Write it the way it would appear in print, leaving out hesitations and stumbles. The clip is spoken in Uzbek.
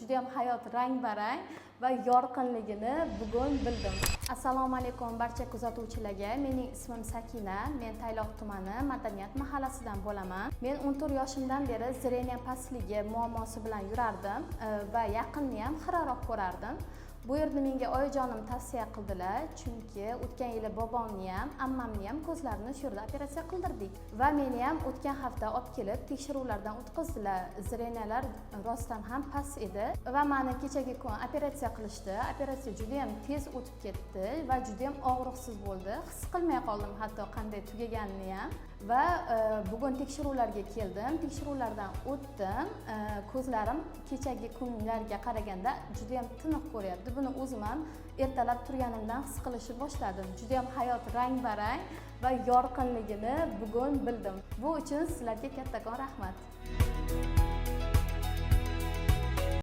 Juda ham hayot rang-barang va yorqinligini bugun bildim. Assalomu alaykum barcha kuzatuvchilarga. Mening ismim Sakina. Men Tayloq tumani Madaniyat mahallasidan bo'laman. Men 14 yoshimdan beri zreniya pastligi muammosi bilan yurardim va yaqinni ham xiraroq ko'rardim. Bu yerda menga oyijonim tavsiya qildilar, chunki o'tgan yili bobomni ham, ammamni ham ko'zlarini shu yerda operatsiya qildirdik va meni ham o'tgan hafta olib kelib tekshiruvlardan o'tkazdilar. Zreniyalar rostdan ham past edi va meni kechagi kun operatsiya qilishdi. Operatsiya juda ham tez o'tib ketdi va juda ham og'riqsiz bo'ldi. His qilmay qoldim hatto qanday tugaganini ham. Va bugun tekshiruvlarga keldim. Tekshiruvlardan o'tdim. Ko'zlarim kechagi kunlarga qaraganda juda ham tiniq ko'ryapti. Buni o'zim ham ertalab turganimdan his qilishni boshladim. Juda ham hayot rang-barang va yorqinligini bugun bildim. Bu uchun sizlarga kattakon rahmat.